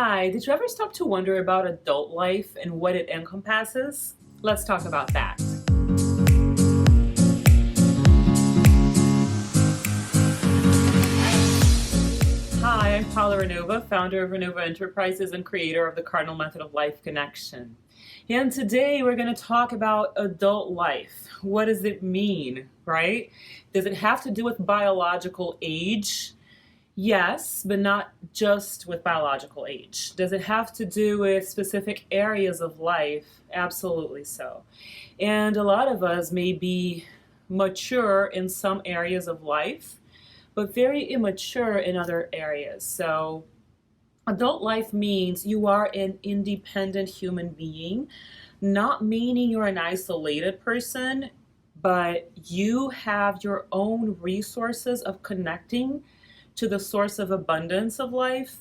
Hi, did you ever stop to wonder about adult life and what it encompasses? Let's talk about that. Hi, I'm Paola Ranova, founder of Ranova Enterprises and creator of the Cardinal Method of Life Connection. And today we're going to talk about adult life. What does it mean, right? Does it have to do with biological age? Yes, but not just with biological age. Does it have to do with specific areas of life? Absolutely so. And a lot of us may be mature in some areas of life, but very immature in other areas. So, adult life means you are an independent human being, not meaning you're an isolated person, but you have your own resources of connecting to the source of abundance of life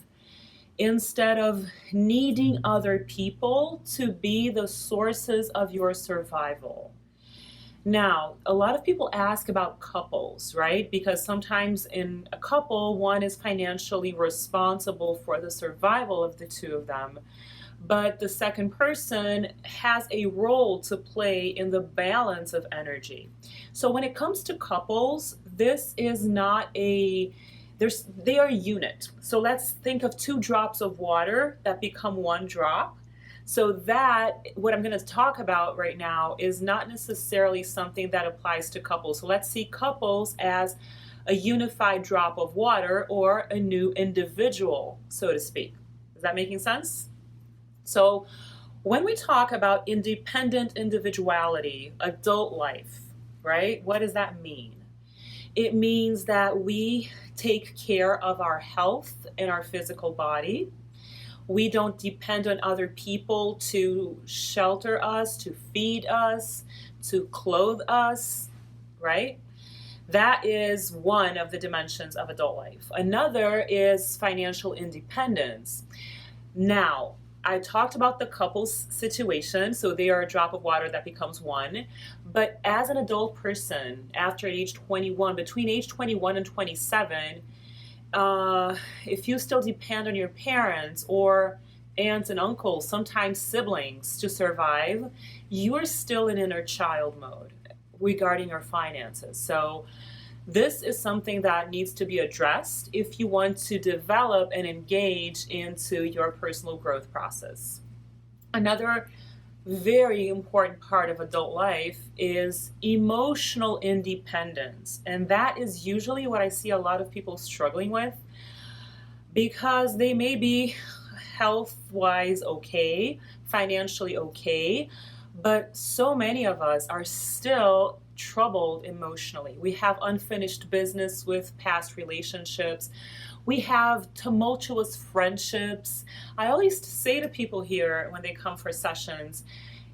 instead of needing other people to be the sources of your survival. Now, a lot of people ask about couples, right? Because sometimes in a couple, one is financially responsible for the survival of the two of them, but the second person has a role to play in the balance of energy. So when it comes to couples, this is not they are a unit. So let's think of two drops of water that become one drop. So that, what I'm going to talk about right now, is not necessarily something that applies to couples. So let's see couples as a unified drop of water or a new individual, so to speak. Is that making sense? So when we talk about independent individuality, adult life, right? What does that mean? It means that we take care of our health and our physical body. We don't depend on other people to shelter us, to feed us, to clothe us, right? That is one of the dimensions of adult life. Another is financial independence. Now, I talked about the couple's situation, so they are a drop of water that becomes one. But as an adult person, after age 21, between age 21 and 27, if you still depend on your parents or aunts and uncles, sometimes siblings, to survive, you are still in inner child mode regarding your finances. So this is something that needs to be addressed if you want to develop and engage into your personal growth process. Another very important part of adult life is emotional independence. And that is usually what I see a lot of people struggling with, because they may be health-wise okay, financially okay, but so many of us are still troubled emotionally. We have unfinished business with past relationships. We have tumultuous friendships. I always say to people here when they come for sessions,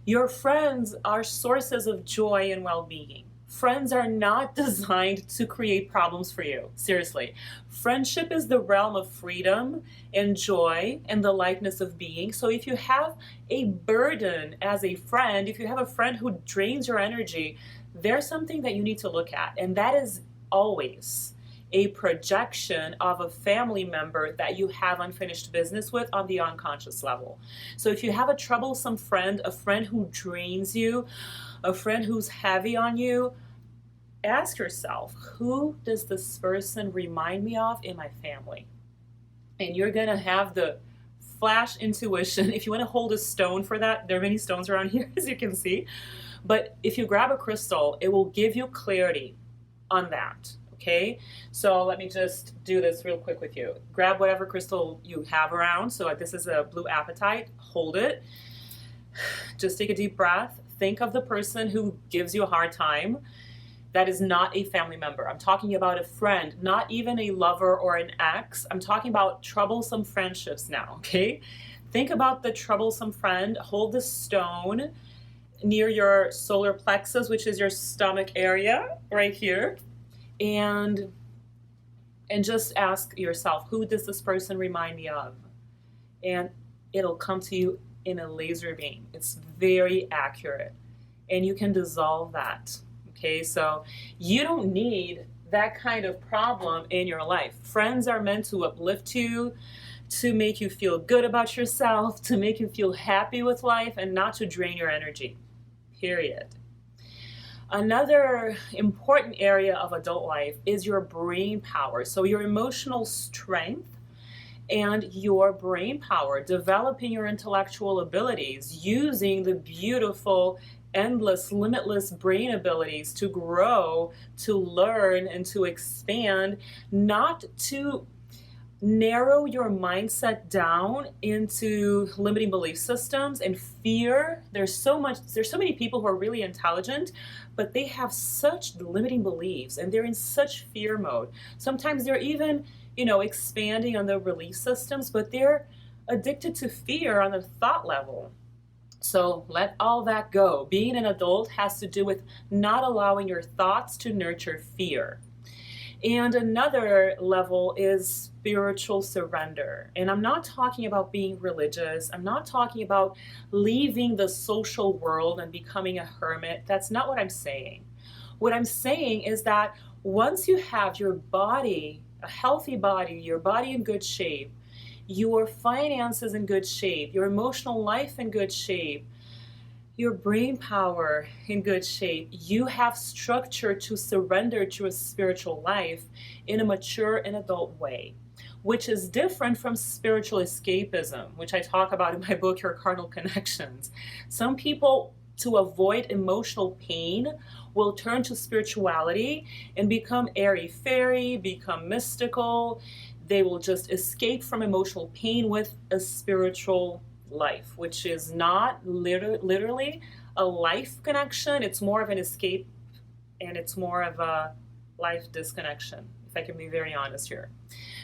your friends are sources of joy and well-being. Friends are not designed to create problems for you. Seriously. Friendship is the realm of freedom and joy and the lightness of being. So if you have a burden as a friend, if you have a friend who drains your energy, there's something that you need to look at. And that is always a projection of a family member that you have unfinished business with on the unconscious level. So if you have a troublesome friend, a friend who drains you, a friend who's heavy on you, ask yourself, who does this person remind me of in my family? And you're going to have the flash intuition. If you want to hold a stone for that, there are many stones around here, as you can see. But if you grab a crystal, it will give you clarity on that. Okay, so let me just do this real quick with you. Grab whatever crystal you have around. So this is a blue apatite. Hold it. Just take a deep breath. Think of the person who gives you a hard time. That is not a family member. I'm talking about a friend, not even a lover or an ex. I'm talking about troublesome friendships now, okay? Think about the troublesome friend. Hold the stone near your solar plexus, which is your stomach area right here. And just ask yourself, who does this person remind me of? And it'll come to you in a laser beam. It's very accurate. And you can dissolve that. Okay, so you don't need that kind of problem in your life. Friends are meant to uplift you, to make you feel good about yourself, to make you feel happy with life, and not to drain your energy, period. Another important area of adult life is your brain power. So your emotional strength and your brain power, developing your intellectual abilities, using the beautiful, endless, limitless brain abilities to grow, to learn, and to expand, not to narrow your mindset down into limiting belief systems and fear. There's so many people who are really intelligent, but they have such limiting beliefs and they're in such fear mode. Sometimes they're even, expanding on the belief systems, but they're addicted to fear on the thought level. So let all that go. Being an adult has to do with not allowing your thoughts to nurture fear. And another level is spiritual surrender. And I'm not talking about being religious. I'm not talking about leaving the social world and becoming a hermit. That's not what I'm saying. What I'm saying is that once you have your body, a healthy body, your body in good shape, your finances in good shape, your emotional life in good shape, your brain power in good shape, you have structure to surrender to a spiritual life in a mature and adult way, which is different from spiritual escapism, which I talk about in my book, Your Cardinal Connections. Some people, to avoid emotional pain, will turn to spirituality and become airy-fairy, become mystical. They will just escape from emotional pain with a spiritual life, which is not literally a life connection. It's more of an escape, and it's more of a life disconnection, if I can be very honest here.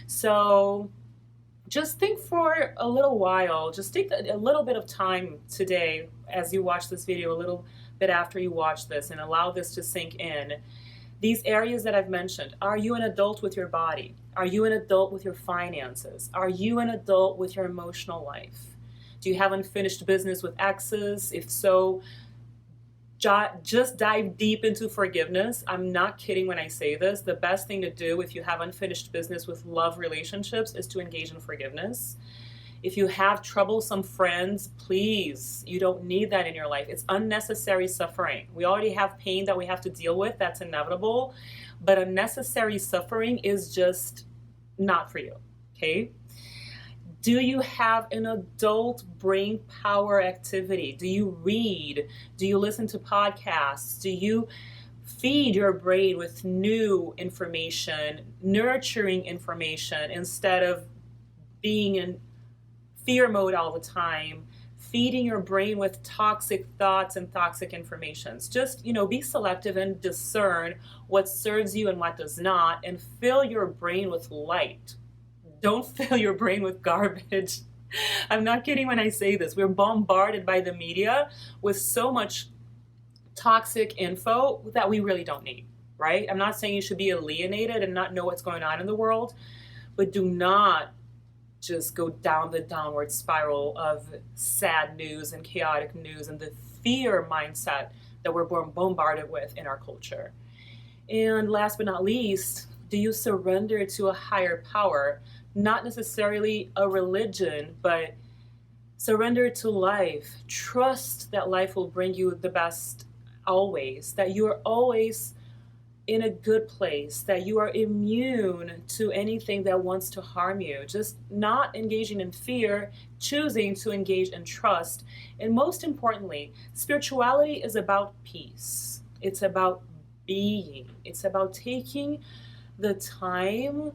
So just think for a little while, just take a little bit of time today as you watch this video, a little bit after you watch this, and allow this to sink in. These areas that I've mentioned, are you an adult with your body? Are you an adult with your finances? Are you an adult with your emotional life? Do you have unfinished business with exes? If so, just dive deep into forgiveness. I'm not kidding when I say this. The best thing to do if you have unfinished business with love relationships is to engage in forgiveness. If you have troublesome friends, please, you don't need that in your life. It's unnecessary suffering. We already have pain that we have to deal with. That's inevitable. But unnecessary suffering is just not for you, okay? Do you have an adult brain power activity? Do you read? Do you listen to podcasts? Do you feed your brain with new information, nurturing information, instead of being in fear mode all the time, feeding your brain with toxic thoughts and toxic informations? Just, be selective and discern what serves you and what does not, and fill your brain with light. Don't fill your brain with garbage. I'm not kidding when I say this. We're bombarded by the media with so much toxic info that we really don't need, right? I'm not saying you should be alienated and not know what's going on in the world, but do not just go down the downward spiral of sad news and chaotic news and the fear mindset that we're bombarded with in our culture. And last but not least, do you surrender to a higher power? Not necessarily a religion, but surrender to life. Trust that life will bring you the best always, that you are always in a good place, that you are immune to anything that wants to harm you. Just not engaging in fear, choosing to engage in trust. And most importantly, spirituality is about peace. It's about being. It's about taking the time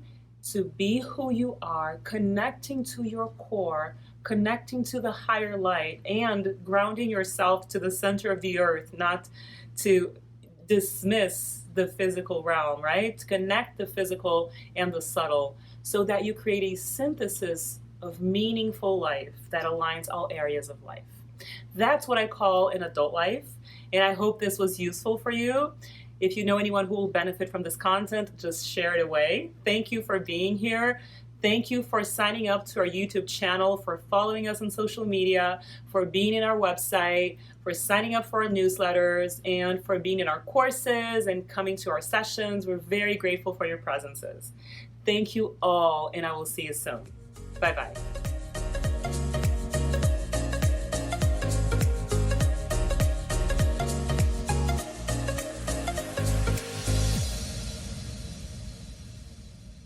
to be who you are, connecting to your core, connecting to the higher light, and grounding yourself to the center of the earth, not to dismiss the physical realm, right? To connect the physical and the subtle so that you create a synthesis of meaningful life that aligns all areas of life. That's what I call an adult life, and I hope this was useful for you. If you know anyone who will benefit from this content, just share it away. Thank you for being here. Thank you for signing up to our YouTube channel, for following us on social media, for being in our website, for signing up for our newsletters, and for being in our courses and coming to our sessions. We're very grateful for your presences. Thank you all, and I will see you soon. Bye-bye.